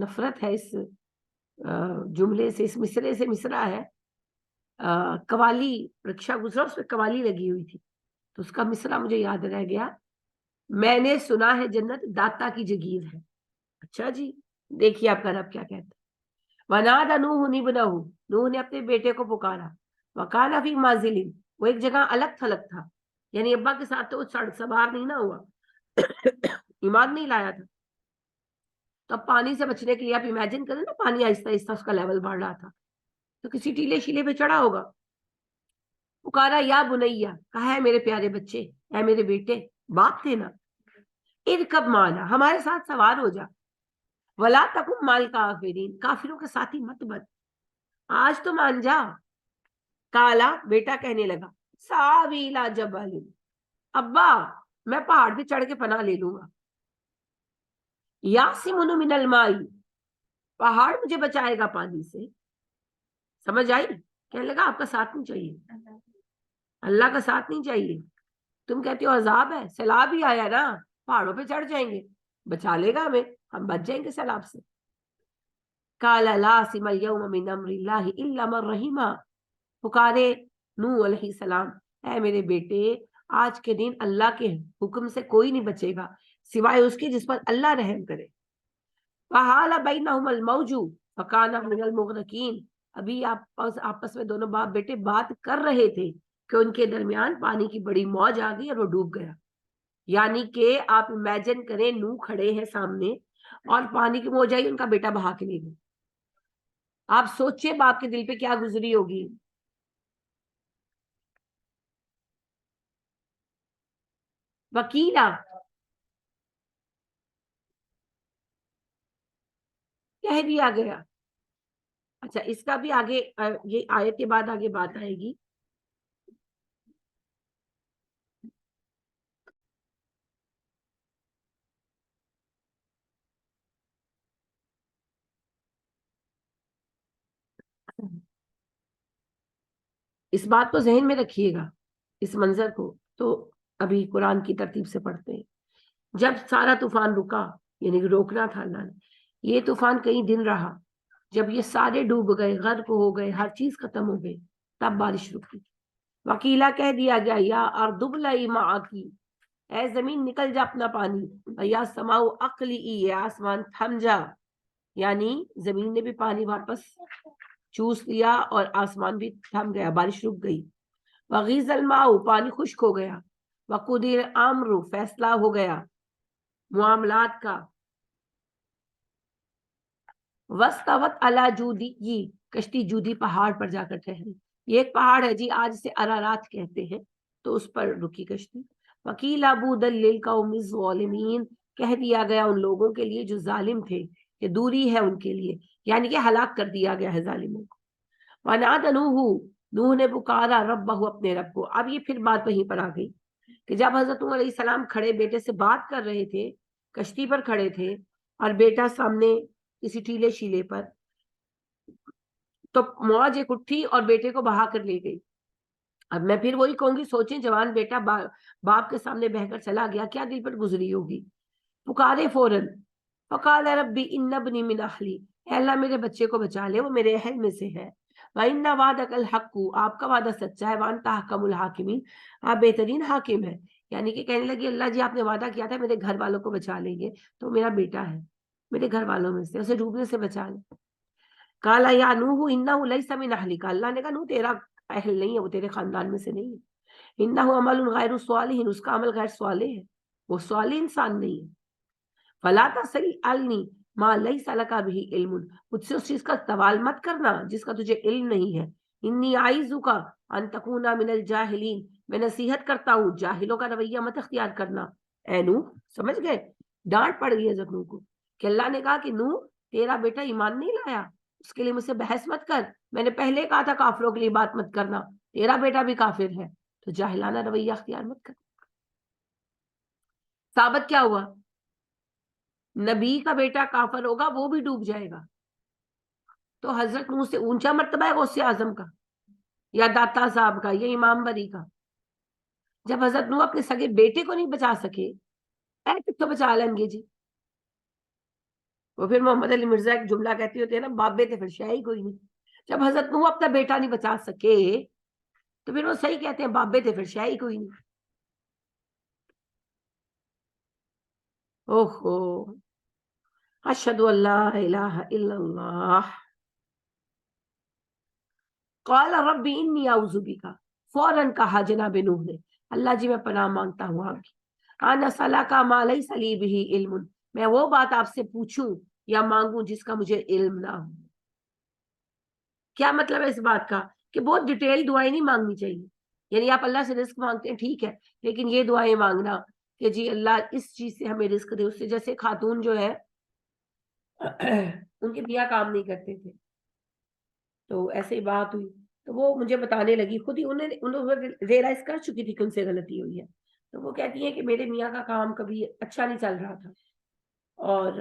نفرت ہے اس جملے سے، اس مصرے سے، مصرع ہے قوالی، رکشا گزرا اس پہ قوالی لگی ہوئی تھی تو اس کا مصرع مجھے یاد رہ گیا، میں نے سنا ہے جنت داتا کی جگیر ہے۔ اچھا جی، دیکھیے آپ کا رب کیا کہتا ہے، وَنَادَ نُوحٌ ابْنَهُ، نوح نے اپنے بیٹے کو پکارا، وَكَانَ فِي مَنزِلٍ، وہ ایک جگہ الگ تھلگ تھا، یعنی ابا کے ساتھ تو وہ سوار نہیں نہ ہوا ایمان نہیں لایا تھا، تو اب پانی سے بچنے کے لیے آپ امیجن کریں نا، پانی آہستہ آہستہ اس کا لیول بڑھ رہا تھا تو کسی ٹیلے شیلے پہ چڑھا ہوگا، پکارا یا بنیا، کہا ہے میرے پیارے بچے، اے میرے بیٹے، بات دینا، ارکب معنا، ہمارے ساتھ سوار ہو جا، ولا تکن مال کافرین، کافروں کے ساتھی مت بن، آج تو مان جا۔ کالا، بیٹا کہنے لگا، ساوی لا جبل، ابا میں پہاڑ پہ چڑھ کے پناہ لے لوں گا، یاسمن من الماء، پہاڑ مجھے بچائے گا پانی سے، سمجھ آئی؟ کہنے لگا آپ کا ساتھ نہیں چاہیے، اللہ کا ساتھ نہیں چاہیے، تم کہتے ہو عذاب ہے، سیلاب ہی آیا نا، پہاڑوں پہ چڑھ جائیں گے، بچا لے گا ہمیں، ہم بچ جائیں گے سیلاب سے۔ قال لا عاصم اليوم من امر اللہ الا من رحم، پکارے نوح علیہ السلام، اے میرے بیٹے آج کے دن اللہ کے حکم سے کوئی نہیں بچے گا سوائے اس کے جس پر اللہ رحم کرے۔ وحال بینہم الموج فکان من المغرقین، ابھی آپس میں دونوں باپ بیٹے بات کر رہے تھے کہ ان کے درمیان پانی کی بڑی موج آ گئی اور وہ ڈوب گیا، یعنی کہ آپ امیجن کریں نوح کھڑے ہیں سامنے اور پانی کی موج آئی، ان کا بیٹا بہا کے لے گیا، آپ سوچئے باپ کے دل پہ کیا گزری ہوگی۔ وکیلا، کہہ دیا گیا۔ اچھا اس کا بھی آگے یہ آیت کے بعد آگے بات آئے گی۔ اس بات کو ذہن میں رکھیے گا، اس منظر کو تو ابھی قرآن کی ترتیب سے پڑھتے ہیں۔ جب سارا طوفان رکا، یعنی روکنا تھا اللہ نے، یہ طوفان کئی دن رہا، جب یہ سارے ڈوب گئے، غرق ہو گئے، ہر چیز ختم ہو گئی، تب بارش رکی۔ وکیلا کہہ دیا گیا یا ارض ابلعی ماءکی، اے زمین نکل جا اپنا پانی، یا سماء اقلعی، یہ آسمان تھم جا، یعنی زمین نے بھی پانی واپس چوس لیا اور آسمان بھی تھم گیا، بارش رک گئی۔ وغیض الماء، پانی خشک ہو گیا۔ وقضی الامر، فیصلہ ہو گیا معاملات کا۔ واستوت علی جودی، کشتی جودی پہاڑ پر جا کر ٹھہری، یہ ایک پہاڑ ہے جی، آج اسے ارارات کہتے ہیں، تو اس پر رکی کشتی۔ وقیل بعدا للقوم الظالمین، کہہ دیا گیا ان لوگوں کے لیے جو ظالم تھے کہ دوری ہے ان کے لیے، یعنی کہ ہلاک کر دیا گیا ہے ظالموں کو۔ ونادى نوح نے پکارا ربہ، اپنے رب کو۔ اب یہ پھر بات وہیں پر آ گئی کہ جب حضرت نوح علیہ السلام کھڑے بیٹے سے بات کر رہے تھے، کشتی پر کھڑے تھے اور بیٹا سامنے کسی ٹیلے شیلے پر، تو موج ایک اٹھی اور بیٹے کو بہا کر لے گئی۔ اب میں پھر وہی کہوں گی، سوچیں جوان بیٹا باپ کے سامنے بہہ کر چلا گیا، کیا دل پر گزری ہوگی۔ پکارے فوراً، فقال ربی ان ابنی من اہلی، اے اللہ میرے بچے کو بچا لے، وہ میرے اہل میں سے ہے۔ وَإِنَّ وَعْدَكَ الْحَقُّ، آپ کا وعدہ سچا ہے، وَأَنْتَ أَحْكَمُ الْحَاكِمِينَ، آپ بہترین حاکم ہیں. یعنی کہ کہنے لگی اللہ جی آپ نے وعدہ کیا تھا میرے گھر والوں کو بچا لیں گے، تو میرا بیٹا ہے میرے گھر والوں میں سے، اسے ڈوبنے سے بچا لیں. قَالَ يَا نُوحُ إِنَّهُ لَيْسَ مِنْ أَهْلِكَ، اللہ نے کہا نوح تیرا اہل نہیں ہے، وہ تیرے خاندان میں سے نہیں ہے. إِنَّهُ عَمَلٌ غَيْرُ صَالِحٍ، اس کا عمل غیر صالح ہے، وہ صالح انسان نہیں ہے. فَلَا تَسْأَلْنِي مَا لَيْسَ لَكَ بِهِ عِلْمٌ، مجھ سے اس چیز کا سوال مت کرنا جس کا تجھے علم نہیں ہے. إِنِّي أَعِظُكَ أَن تَكُونَ مِنَ الْجَاهِلِينَ، میں نصیحت کرتا ہوں جاہلوں کا رویہ مت اختیار کرنا. اے نوح، سمجھ گئے؟ ڈانٹ پڑ گئی حضرت نوح کو کہ اللہ نے کہا کہ نوح تیرا بیٹا ایمان نہیں لایا، اس کے لیے مجھ سے بحث مت کر. میں نے پہلے کہا تھا کافروں کے لیے بات مت کرنا، تیرا بیٹا بھی کافر ہے تو جاہلانہ رویہ اختیار مت کر. ثابت کیا ہوا؟ نبی کا بیٹا کافر ہوگا وہ بھی ڈوب جائے گا. تو حضرت نوح سے اونچا مرتبہ ہے غوث اعظم کا یا داتا صاحب کا یا امام بری کا. جب حضرت نوح اپنے سگے بیٹے کو نہیں بچا سکے، اے کتوں بچا لیں گے جی. وہ پھر محمد علی مرزا ایک جملہ کہتے ہوتے ہیں نا، بابے تھے پھر شے ہی کوئی نہیں. جب حضرت نوح اپنا بیٹا نہیں بچا سکے تو پھر وہ صحیح کہتے ہیں بابے تھے پھر شے ہی کوئی نہیں. اوہو، اشہد ان لا الہ الا اللہ. قال رب انی اعوذ بک، فوراً کہا جناب نوح نے اللہ جی میں پناہ مانگتا ہوں آپ کی. ان اسالک ما لیس لی بہ علم، میں وہ بات آپ سے پوچھوں یا مانگوں جس کا مجھے علم نہ ہو. کیا مطلب ہے اس بات کا؟ کہ بہت ڈیٹیل دعائیں نہیں مانگنی چاہیے. یعنی آپ اللہ سے رزق مانگتے ہیں ٹھیک ہے، لیکن یہ دعائیں مانگنا کہ جی اللہ اس چیز سے ہمیں رزق دے. اس سے جیسے خاتون جو ہے ان کے میاں کام نہیں کرتے تھے تو ایسے ہی بات ہوئی تو وہ مجھے بتانے لگی، خود ہی انہوں نے ریئلائز کر چکی تھی کہ ان سے غلطی ہوئی ہے. تو وہ کہتی ہیں کہ میرے میاں کا کام کبھی اچھا نہیں چل رہا تھا اور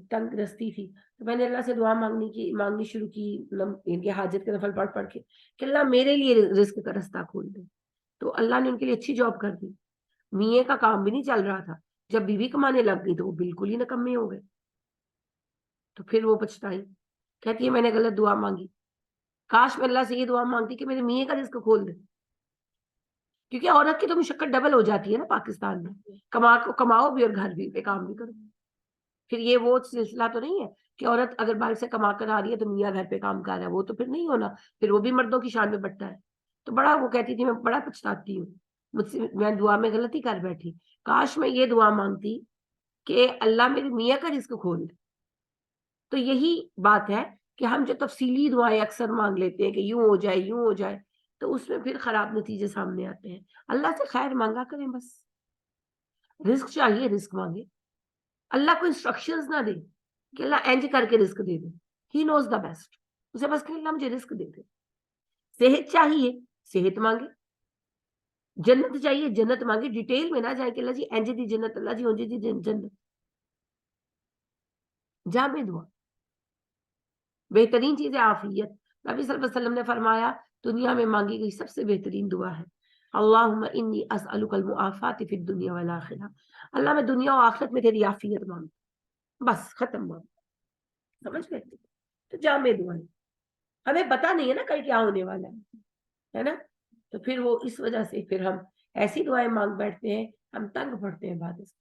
تنگ دستی تھی، تو میں نے اللہ سے دعا مانگنی شروع کی ان کی حاجت کے نفل پڑھ کے کہ اللہ میرے لیے رزق کا رستہ کھول دے. تو اللہ نے ان کے لیے اچھی جاب کر دی. میاں کا کام بھی نہیں چل رہا تھا، جب بیوی کمانے لگ گئی تو وہ بالکل ہی نکمے ہو گئے. تو پھر وہ پچھتائی، کہتی ہے میں نے غلط دعا مانگی، کاش میں اللہ سے یہ دعا مانگتی کہ میرے میاں کا رزق کھول دے. کیونکہ عورت کی تو مشقت ڈبل ہو جاتی ہے نا پاکستان میں، کماؤ بھی اور گھر بھی پہ کام بھی کرو. پھر یہ وہ سلسلہ تو نہیں ہے کہ عورت اگر باہر سے کما کر آ رہی ہے تو میاں گھر پہ کام کر رہا ہے، وہ تو پھر نہیں ہونا، پھر وہ بھی مردوں کی شان میں بٹتا ہے. تو بڑا وہ کہتی تھی میں بڑا پچھتاتی ہوں، مجھ سے میں دعا میں غلطی کر بیٹھی، کاش میں یہ دعا مانگتی کہ اللہ میرے میاں کا رزق کھول دے. تو یہی بات ہے کہ ہم جو تفصیلی دعائیں اکثر مانگ لیتے ہیں کہ یوں ہو جائے یوں ہو جائے، تو اس میں پھر خراب نتیجے سامنے آتے ہیں. اللہ سے خیر مانگا کریں، بس رزق چاہیے رزق مانگے. اللہ کو انسٹرکشنز نہ دے کہ اللہ اینج کر کے رزق دے دے. ہی نوز دا بیسٹ. اسے بس کہ اللہ مجھے رزق دے دے. صحت چاہیے صحت مانگے، جنت چاہیے جنت مانگے. ڈیٹیل میں نہ جائے کہ اللہ جی اینج دی جنت، اللہ جی اونج دی جنت. جامع دعا بہترین چیز ہے عافیت. نبی صلی اللہ علیہ وسلم نے فرمایا دنیا میں مانگی گئی سب سے بہترین دعا ہے اللہم انی اسألک المعافات فی الدنیا والآخرہ، اللہ میں دنیا و آخرت میں تیری عافیت مانگتا. بس ختم بات. سمجھ گئے؟ تو جامع دعا ہے. ہمیں پتہ نہیں ہے نا کل کیا ہونے والا ہے نا، تو پھر وہ اس وجہ سے پھر ہم ایسی دعائیں مانگ بیٹھتے ہیں، ہم تنگ پڑتے ہیں بعد سے.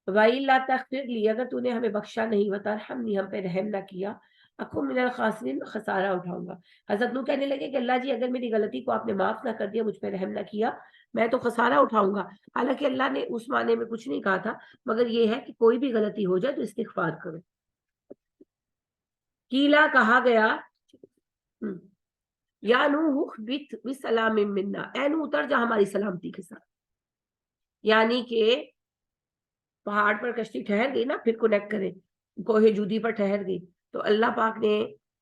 وَإِلَّا تَغْفِرْ لِي، اگر تو نے ہمیں بخشا نہیں، وَتَرْحَمْنِي ہم پہ رحم نہ کیا، اکن من الخاسرین خسارہ اٹھاؤں گا. حضرت نوح کہنے لگے کہ اللہ جی اگر میری غلطی کو آپ نے معاف نہ کر دیا، مجھ پہ رحم نہ کیا، میں تو خسارہ اٹھاؤں گا. حالانکہ اللہ نے اس معنی میں کچھ نہیں کہا تھا، مگر یہ ہے کہ کوئی بھی غلطی ہو جائے تو استغفار کرو. کیلا کہا گیا یا نوح اخبت بسلام منا، اے نوح اتر جا ہماری سلامتی کے ساتھ. یعنی کہ پہاڑ پر کشتی ٹھہر گئی نا، پھر کنیکٹ کرے کوہ جودی پر ٹھہر گئی تو اللہ پاک نے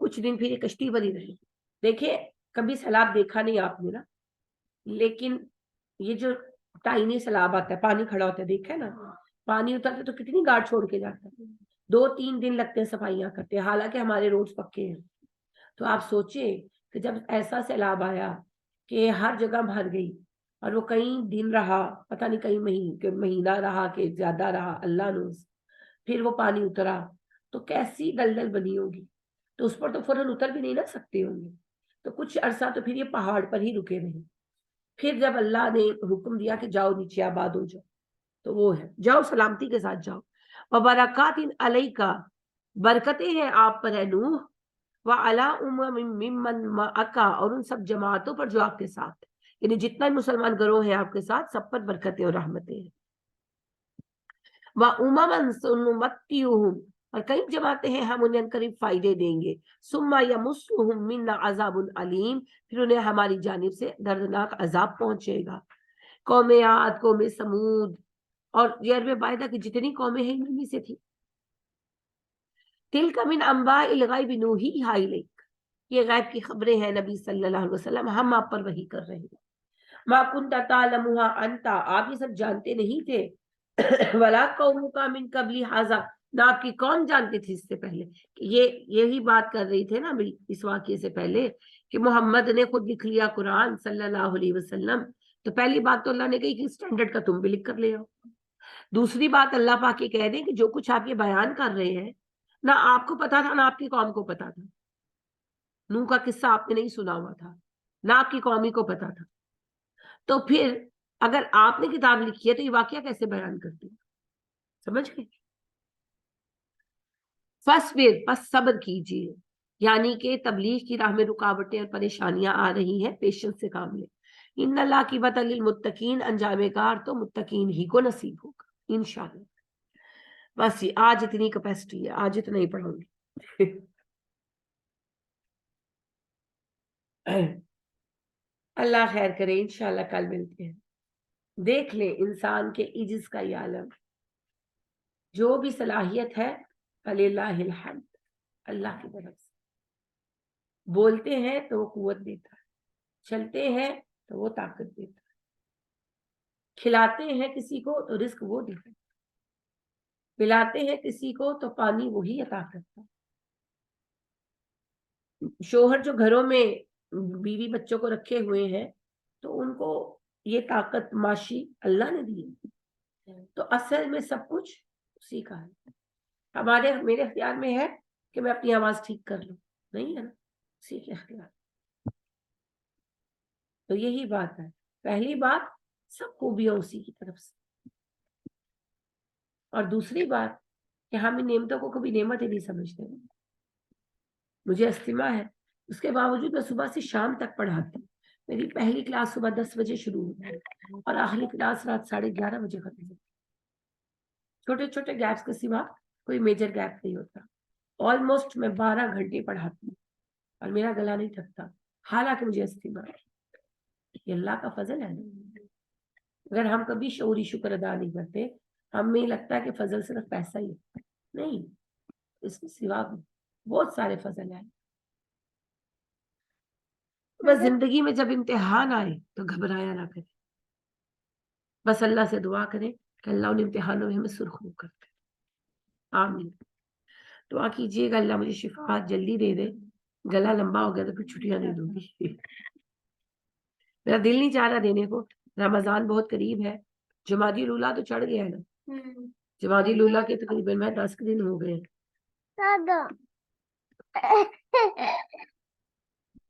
کچھ دن پھر یہ کشتی پر ہی رہی. دیکھیں کبھی سیلاب دیکھا نہیں آپ نے نا، لیکن یہ جو ٹائنی سیلاب آتا ہے پانی کھڑا ہوتا ہے، دیکھا ہے نا، پانی اترتا تو کتنی گاڑ چھوڑ کے جاتا ہے، 2-3 دن لگتے ہیں صفائیاں کرتے ہیں، حالانکہ ہمارے روڈز پکے ہیں. تو آپ سوچیں کہ جب ایسا سیلاب آیا کہ ہر جگہ بھر گئی اور وہ کئی دن رہا، پتہ نہیں کئی مہینہ رہا کہ زیادہ رہا، اللہ نوز، پھر وہ پانی اترا تو کیسی دلدل بنی ہوگی. تو اس پر تو فوراً اتر بھی نہیں نہ سکتے ہوں گے، تو کچھ عرصہ تو پھر یہ پہاڑ پر ہی رکے رہے. پھر جب اللہ نے حکم دیا کہ جاؤ نیچے آباد ہو جاؤ، تو وہ ہے جاؤ سلامتی کے ساتھ جاؤ. وبرکات علیکا، برکتیں ہیں آپ پر اے نوح، وعلی امم ممن معک، اور ان سب جماعتوں پر جو آپ کے ساتھ، یعنی جتنا مسلمان گروہ ہیں آپ کے ساتھ سب پر برکتیں اور رحمتیں ہیں. وامما سنمتعہم، اور کئی جماعتیں ہیں ہم انہیں قریب فائدے دیں گے. ثم یمسہم منا عذاب علیم، پھر انہیں ہماری جانب سے دردناک عذاب پہنچے گا. قوم عاد، قوم سمود اور یرب باعدہ کی جتنی قومیں ہیں ان میں سے تھی. تلک من انباء الغیب نوحیہا الیک، یہ غیب کی خبریں ہیں نبی صلی اللہ علیہ وسلم ہم آپ پر وحی کر رہے ہیں. ما کنت تعلمها انت، آپ یہ سب جانتے نہیں تھے. ولا قومک من قبل ھذا، نہ آپ کی قوم جانتے تھے اس سے پہلے. یہی بات کر رہی تھے نا اس واقعے سے پہلے کہ محمد نے خود لکھ لیا قرآن صلی اللہ علیہ وسلم. تو پہلی بات تو اللہ نے کہی کہ اسٹینڈرڈ کا تم بھی لکھ کر لے آؤ. دوسری بات اللہ پاک یہ کہہ دیں کہ جو کچھ آپ یہ بیان کر رہے ہیں نہ آپ کو پتا تھا نہ آپ کی قوم کو پتا تھا. نوح کا قصہ آپ نے نہیں سنا ہوا تھا، نہ آپ کی قومی کو پتا تھا. تو پھر اگر آپ نے کتاب لکھی ہے تو یہ واقعہ کیسے بیان کرتی ہے؟ سمجھ گئے؟ فصبر، پس صبر کیجیے، یعنی کہ تبلیغ کی راہ میں رکاوٹیں اور پریشانیاں آ رہی ہیں، پیشنس سے کام لیں. ان اللہ کی بت للمتقین، انجام کار تو متقین ہی کو نصیب ہوگا انشاءاللہ. بس یہ آج اتنی کیپیسٹی ہے، آج اتنا ہی پڑھوں گی. اللہ خیر کرے، انشاءاللہ کل ملتے ہیں. دیکھ لیں انسان کے عجز کا یہ عالم، جو بھی صلاحیت ہے فللہ الحمد، اللہ کی طرف سے. بولتے ہیں تو وہ قوت دیتا ہے، چلتے ہیں تو وہ طاقت دیتا ہے، کھلاتے ہیں کسی کو تو رزق وہ دیتا ہے، پلاتے ہیں کسی کو تو پانی وہی عطا کرتا ہے. شوہر جو گھروں میں بیوی بچوں کو رکھے ہوئے ہیں تو ان کو یہ طاقت معاشی اللہ نے دی، تو اصل میں سب کچھ اسی کا ہے. میرے اختیار میں ہے کہ میں اپنی آواز ٹھیک کر لوں؟ نہیں ہے نا، اسی کے اختیار. تو یہی بات ہے، پہلی بات سب خوبیاں اسی کی طرف سے، اور دوسری بات کہ ہم ان نعمتوں کو کبھی نعمت ہی نہیں سمجھتے. مجھے استماع ہے، اس کے باوجود میں صبح سے شام تک پڑھاتی ہوں. میری پہلی کلاس صبح 10 بجے شروع ہوتی ہے اور آخری کلاس رات 11:30 بجے ختم ہوتی ہے. چھوٹے چھوٹے گیپس کے سوا کوئی میجر گیپ نہیں ہوتا. آلموسٹ میں 12 گھنٹے پڑھاتی ہوں اور میرا گلا نہیں تھکتا، حالانکہ مجھے استماع ہے. یہ اللہ کا فضل ہے. اگر ہم کبھی شعوری شکر ادا نہیں کرتے، ہمیں لگتا ہے کہ فضل صرف پیسہ ہی ہے. نہیں، اس کے سوا بہت سارے فضل ہیں. بس زندگی میں جب امتحان آئے تو گھبرایا نہ کرے، بس اللہ سے دعا کریں کہ اللہ ان امتحانوں میں ہمیں سرخرو کرتے. آمین. دعا کیجیے گا اللہ مجھے شفاعت جلدی دے دے، گلا لمبا ہو گیا تو پھر چھٹیاں نہیں دوں گی. میرا دل نہیں چاہ رہا دینے کو، رمضان بہت قریب ہے. جمادی الاولیٰ تو چڑھ گیا ہے نا، جمادی الاولیٰ کے تقریباً میں 10 دن ہو گئے،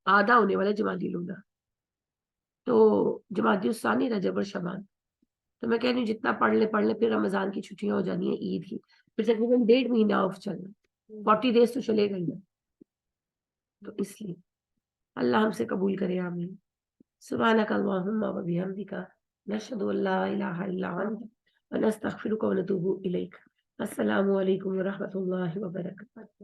آدھا ہونے والا جمادی الاولیٰ. تو جمادی الثانی، رجب اور شعبان. تو میں کہہ رہی ہوں جتنا پڑھ لے پھر رمضان کی چھٹیاں ہو جانی ہیں، عید کی، پھر تقریباً 1.5 مہینہ آف چلنا، 40 days تو چلے گئی نا. تو اس لیے اللہ ہم سے قبول کرے. آمین. سبحانک اللہم و بحمدک، نشہد ان لا الہ الا انت، ونستغفرک ونتوب الیک. السلام علیکم ورحمۃ اللہ وبرکاتہ.